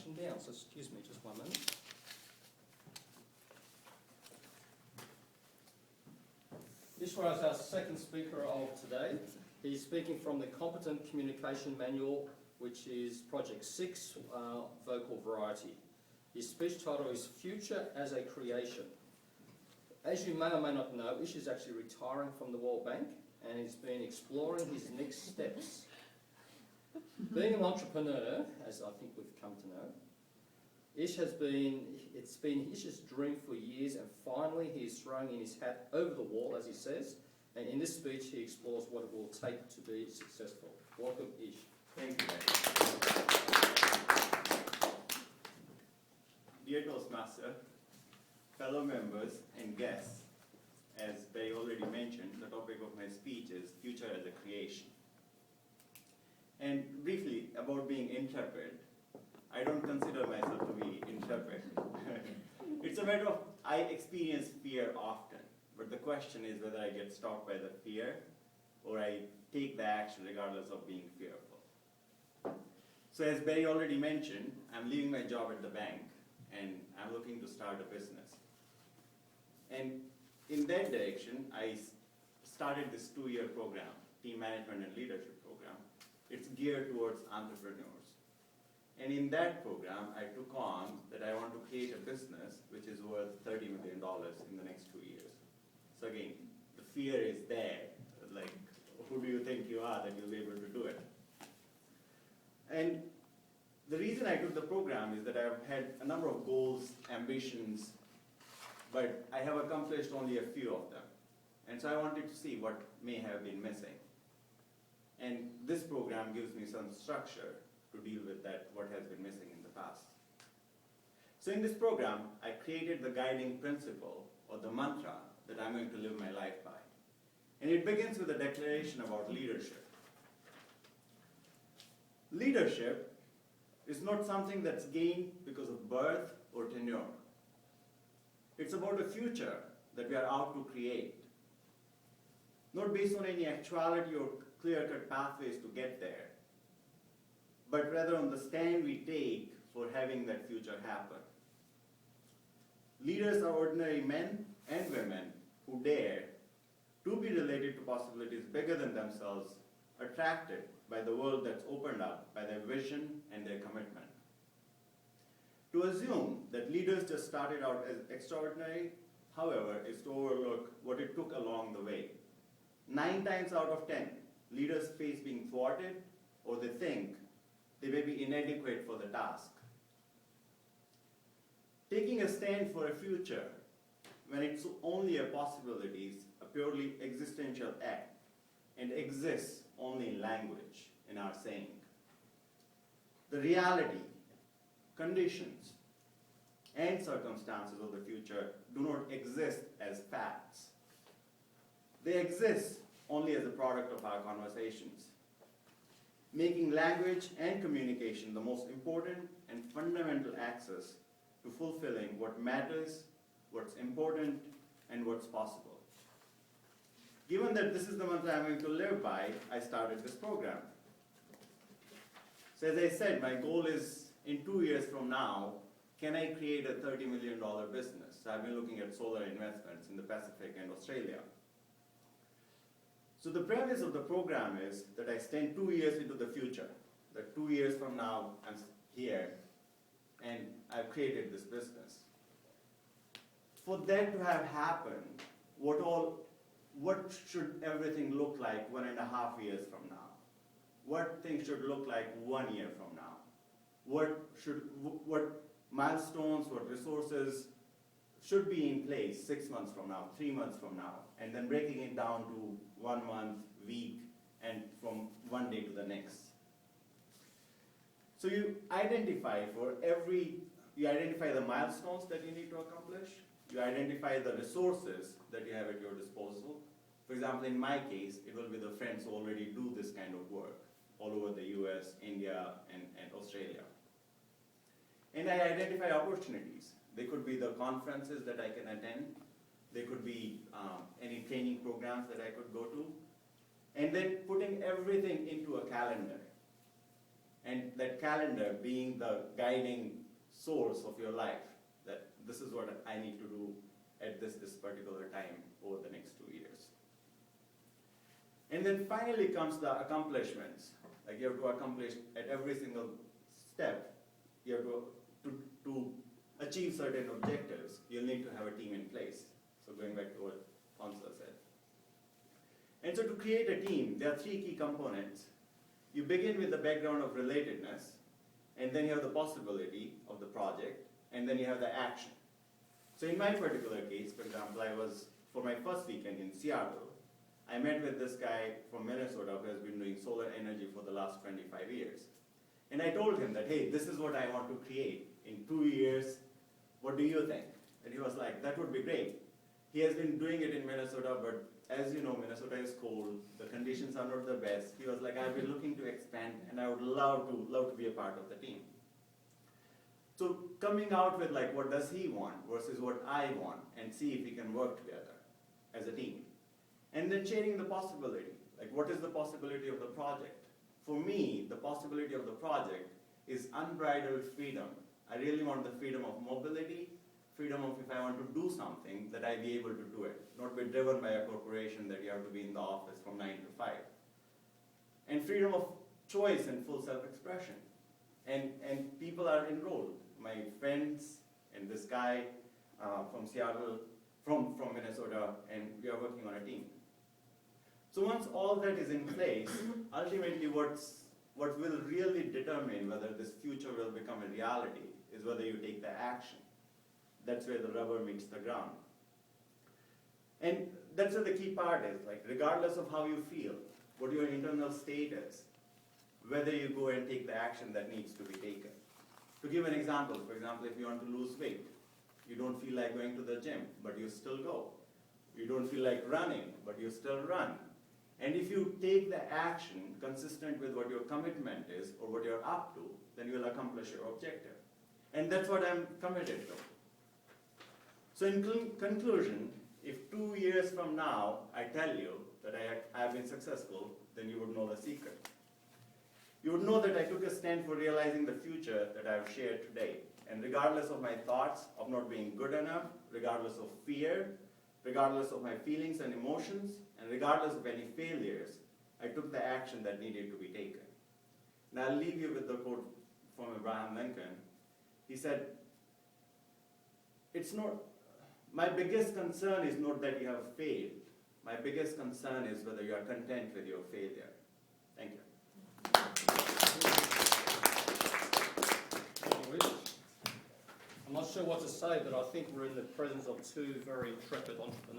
presentation down, so excuse me just 1 minute. Ishwar is our second speaker of today. He's speaking from the Competent Communication Manual, which is Project 6, Vocal Variety. His speech title is Future as a Creation. As you may or may not know, Ish is actually retiring from the World Bank and he's been exploring his next steps. Being an entrepreneur, as I think we've come to know, it's been Ish's dream for years, and finally he is throwing in his hat over the wall, as he says, and in this speech he explores what it will take to be successful. Welcome, Ish. Thank you, Dear Toastmaster, fellow members and guests, as Barry already mentioned, the topic of my speech is Future as a Creation. And briefly, about being intrepid, I don't consider myself to be intrepid. It's a matter of, I experience fear often, but the question is whether I get stopped by the fear or I take the action regardless of being fearful. So as Barry already mentioned, I'm leaving my job at the bank and I'm looking to start a business. And in that direction, I started this 2-year program, Team Management and Leadership Program. It's geared towards entrepreneurs. And in that program, I took on that I want to create a business which is worth $30 million in the next 2 years. So again, the fear is there. Like, who do you think you are that you'll be able to do it? And the reason I took the program is that I've had a number of goals, ambitions, but I have accomplished only a few of them. And so I wanted to see what may have been missing. And this program gives me some structure to deal with that, what has been missing in the past. So in this program, I created the guiding principle, or the mantra, that I'm going to live my life by. And it begins with a declaration about leadership. Leadership is not something that's gained because of birth or tenure. It's about a future that we are out to create. Not based on any actuality or clear-cut pathways to get there, but rather on the stand we take for having that future happen. Leaders are ordinary men and women who dare to be related to possibilities bigger than themselves, attracted by the world that's opened up by their vision and their commitment. To assume that leaders just started out as extraordinary, however, is to overlook what it took along the way. 9 times out of 10, leaders face being thwarted, or they think they may be inadequate for the task. Taking a stand for a future, when it's only a possibility, is a purely existential act, and exists only in language, in our saying. The reality, conditions, and circumstances of the future do not exist as facts. They exist only as a product of our conversations, making language and communication the most important and fundamental access to fulfilling what matters, what's important, and what's possible. Given that this is the mantra I'm going to live by, I started this program. So as I said, my goal is, in 2 years from now, can I create a $30 million business? So I've been looking at solar investments in the Pacific and Australia. So the premise of the program is that I stand 2 years into the future, that 2 years from now I'm here and I've created this business. For that to have happened, what should everything look like 1.5 years from now? What things should look like 1 year from now? What milestones, what resources should be in place 6 months from now, 3 months from now, and then breaking it down to 1 month, week, and from one day to the next. So you identify the milestones that you need to accomplish, you identify the resources that you have at your disposal. For example, in my case, it will be the friends who already do this kind of work all over the US, India, and Australia. And I identify opportunities. They could be the conferences that I can attend. They could be any training programs that I could go to. And then putting everything into a calendar. and that calendar being the guiding source of your life, that this is what I need to do at this particular time over the next 2 years. And then finally comes the accomplishments. Like you have to accomplish at every single step, you have to achieve certain objectives, you'll need to have a team in place. So going back to what Ponsa said. And so to create a team, there are 3 key components. You begin with the background of relatedness, and then you have the possibility of the project, and then you have the action. So in my particular case, for example, for my first weekend in Seattle, I met with this guy from Minnesota who has been doing solar energy for the last 25 years. And I told him that, hey, this is what I want to create in 2 years. What do you think? And he was like, that would be great. He has been doing it in Minnesota, but as you know, Minnesota is cold. The conditions are not the best. He was like, I've been looking to expand, and I would love to be a part of the team. So coming out with like, what does he want versus what I want, and see if we can work together as a team. And then sharing the possibility. Like, what is the possibility of the project? For me, the possibility of the project is unbridled freedom. I really want the freedom of mobility, freedom of if I want to do something, that I be able to do it, not be driven by a corporation that you have to be in the office from 9 to 5. And freedom of choice and full self-expression. And people are enrolled. My friends and this guy from Seattle, from Minnesota, and we are working on a team. So once all that is in place, ultimately what will really determine whether this future will become a reality is whether you take the action. That's where the rubber meets the ground. And that's where the key part is, like regardless of how you feel, what your internal state is, whether you go and take the action that needs to be taken. To give an example, for example, if you want to lose weight, you don't feel like going to the gym, but you still go. You don't feel like running, but you still run. And if you take the action consistent with what your commitment is or what you're up to, then you'll accomplish your objective. And that's what I'm committed to. So in conclusion, if 2 years from now I tell you that I have been successful, then you would know the secret. You would know that I took a stand for realizing the future that I have shared today. And regardless of my thoughts of not being good enough, regardless of fear, regardless of my feelings and emotions, and regardless of any failures, I took the action that needed to be taken. And I'll leave you with the quote from Abraham Lincoln. He said, my biggest concern is not that you have failed. My biggest concern is whether you are content with your failure. Thank you. I'm not sure what to say, but I think we're in the presence of 2 very intrepid entrepreneurs.